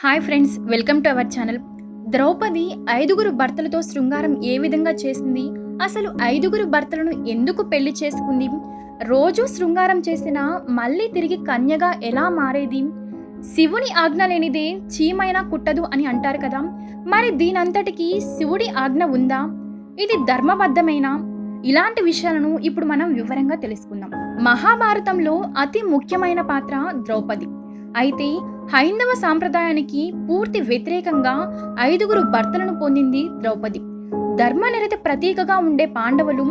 Hi friends, welcome to our channel. Draupadi ఐదుగురు భర్తలతో శృంగారం ఏ విధంగా చేసింది, అసలు ఐదుగురు భర్తలను ఎందుకు పెళ్లి చేసుకుంది, రోజు శృంగారం చేసినా మళ్ళీ తిరిగి కన్యగా ఎలా మారేది, శివుని ఆజ్ఞ లేనిదే చీమైనా కుట్టదు అని అంటారు కదా. మరి దీనంతటికి శివుడి ఆజ్ఞ ఉందా, ఇది ధర్మబద్ధమైన, ఇలాంటి విషయాలను ఇప్పుడు మనం వివరంగా తెలుసుకుందాం. మహాభారతంలో అతి ముఖ్యమైన పాత్ర ద్రౌపది. అయితే హైందవ సాంప్రదాయానికి పూర్తి వ్యతిరేకంగా ఐదుగురు భర్తలను పొందింది ద్రౌపది. ధర్మనిరత ప్రతీకగా ఉండే పాండవులు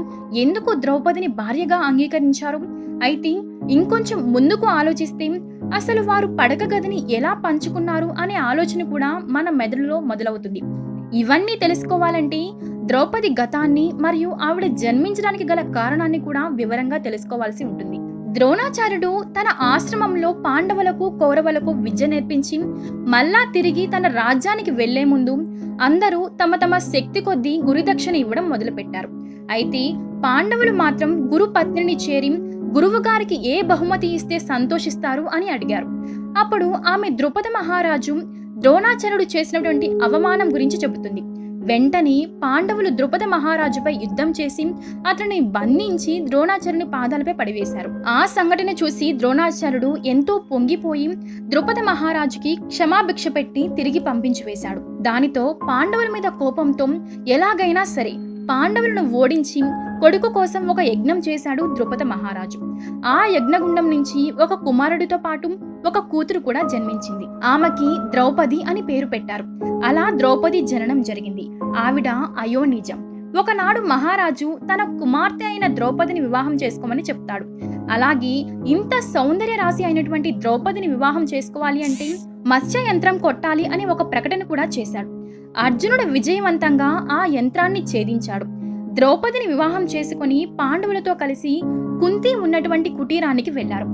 ఎందుకు ద్రౌపదిని భార్యగా అంగీకరించారు? అయితే ఇంకొంచెం ముందుకు ఆలోచిస్తే అసలు వారు పడక గదిని ఎలా పంచుకున్నారు అనే ఆలోచన కూడా మన మెదడులో మొదలవుతుంది. ఇవన్నీ తెలుసుకోవాలంటే ద్రౌపది గతాన్ని మరియు ఆవిడ జన్మించడానికి గల కారణాన్ని కూడా వివరంగా తెలుసుకోవాల్సి ఉంటుంది. ద్రోణాచార్యుడు తన ఆశ్రమంలో పాండవులకు కౌరవులకు విద్య నేర్పించి మళ్ళా తిరిగి తన రాజ్యానికి వెళ్లే ముందు అందరూ తమ తమ శక్తి కొద్దీ గురుదక్షిణ ఇవ్వడం మొదలుపెట్టారు. అయితే పాండవులు మాత్రం గురు పత్నిని చేరి గురువు గారికి ఏ బహుమతి ఇస్తే సంతోషిస్తారు అని అడిగారు. అప్పుడు ఆమె ద్రుపద మహారాజు ద్రోణాచార్యుడు చేసినటువంటి అవమానం గురించి చెబుతుంది. వెంటనే పాండవులు ద్రుపద మహారాజుపై యుద్ధం చేసి అతన్ని బంధించి ద్రోణాచార్యుని పాదాలపై పడివేశారు. ఆ సంఘటన చూసి ద్రోణాచార్యుడు ఎంతో పొంగిపోయి ద్రుపద మహారాజుకి క్షమాభిక్ష పెట్టి తిరిగి పంపించి వేశాడు. దానితో పాండవుల మీద కోపంతో ఎలాగైనా సరే పాండవులను ఓడించి కొడుకు కోసం ఒక యజ్ఞం చేశాడు ద్రుపద మహారాజు. ఆ యజ్ఞగుండం నుంచి ఒక కుమారుడితో పాటు ఒక కూతురు కూడా జన్మించింది. ఆమెకి ద్రౌపది అని పేరు పెట్టారు. అలా ద్రౌపది జననం జరిగింది. ఆవిడ అయోనిజం. ఒకనాడు మహారాజు తన కుమార్తె అయిన ద్రౌపదిని వివాహం చేసుకోమని చెప్తాడు. అలాగే ఇంత సౌందర్య రాశి అయినటువంటి ద్రౌపదిని వివాహం చేసుకోవాలి అంటే మత్స్య యంత్రం కొట్టాలి అని ఒక ప్రకటన కూడా చేశాడు. అర్జునుడు విజయవంతంగా ఆ యంత్రాన్ని ఛేదించాడు. ద్రౌపదిని వివాహం చేసుకుని పాండవులతో కలిసి కుంతి ఉన్నటువంటి కుటీరానికి వెళ్లారు.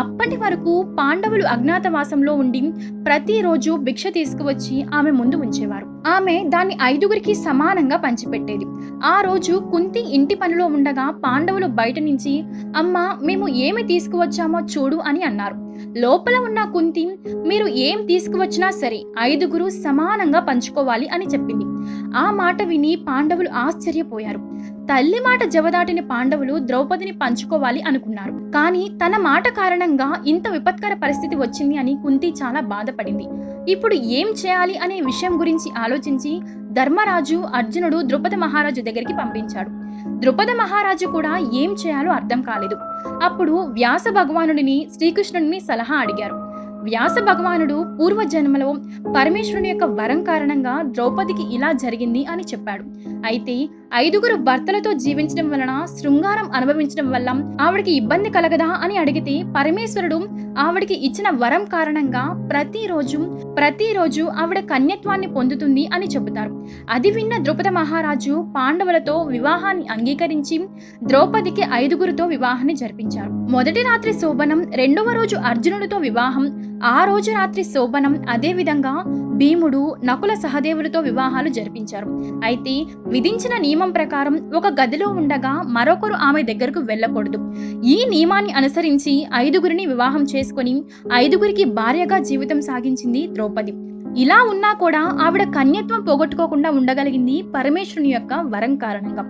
అప్పటి వరకు పాండవులు అజ్ఞాతవాసంలో ఉండి ప్రతిరోజు భిక్ష తీసుకువచ్చి ఆమె ముందు ఉంచేవారు. ఆమె దాన్ని ఐదుగురికి సమానంగా పంచిపెట్టేది. ఆ రోజు కుంతి ఇంటి పనిలో ఉండగా పాండవులు బయట నుంచి అమ్మా, మేము ఏమి తీసుకువచ్చామో చూడు అని అన్నారు. లోపల ఉన్న కుంతి, మీరు ఏం తీసుకువచ్చినా సరే ఐదుగురు సమానంగా పంచుకోవాలి అని చెప్పింది. ఆ మాట విని పాండవులు ఆశ్చర్యపోయారు. తల్లి మాట జవదాటిన పాండవులు ద్రౌపదిని పంచుకోవాలి అనుకున్నారు. కానీ తన మాట కారణంగా ఇంత విపత్కర పరిస్థితి వచ్చింది అని కుంతి చాలా బాధపడింది. ఇప్పుడు ఏం చేయాలి అనే విషయం గురించి ఆలోచించి ధర్మరాజు అర్జునుడు ద్రుపద మహారాజు దగ్గరికి పంపించాడు. ద్రుపద మహారాజు కూడా ఏం చేయాలో అర్థం కాలేదు. అప్పుడు వ్యాస భగవానుడిని శ్రీకృష్ణుడిని సలహా అడిగారు. వ్యాస భగవానుడు పూర్వజన్మలో పరమేశ్వరుని యొక్క వరం కారణంగా ద్రౌపదికి ఇలా జరిగింది అని చెప్పాడు. అయితే ఐదుగురు భర్తలతో జీవించడం వలన శృంగారం అనుభవించడం వల్ల ఆవిడికి ఇబ్బంది కలగదా అని అడిగితే పరమేశ్వరుడు ఆవిడికి ఇచ్చిన వరం కారణంగా ప్రతిరోజు ఆవిడ కన్యత్వాన్ని పొందుతుంది అని చెబుతారు. అది విన్న ద్రుపద మహారాజు పాండవులతో వివాహాన్ని అంగీకరించి ద్రౌపదికి ఐదుగురితో వివాహాన్ని జరిపించారు. మొదటి రాత్రి శోభనం, రెండవ రోజు అర్జునుడితో వివాహం, ఆ రోజు రాత్రి శోభనం, అదే విధంగా భీముడు నకుల సహదేవులతో వివాహాలు జరిపించారు. అయితే విధించిన నియమం ప్రకారం ఒక గదిలో ఉండగా మరొకరు ఆమె దగ్గరకు వెళ్ళకూడదు. ఈ నియమాన్ని అనుసరించి ఐదుగురిని వివాహం చేసుకుని ఐదుగురికి భార్యగా జీవితం సాగించింది ద్రౌపది. ఇలా ఉన్నా కూడా ఆవిడ కన్యత్వం పోగొట్టుకోకుండా ఉండగలిగింది పరమేశ్వరుని యొక్క వరం కారణంగా.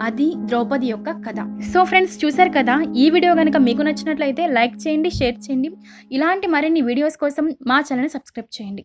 అది ద్రౌపది యొక్క కథ. సో ఫ్రెండ్స్, చూసారు కదా. ఈ వీడియో కనుక మీకు నచ్చినట్లయితే లైక్ చేయండి, షేర్ చేయండి. ఇలాంటి మరిన్ని వీడియోస్ కోసం మా ఛానల్ని సబ్స్క్రైబ్ చేయండి.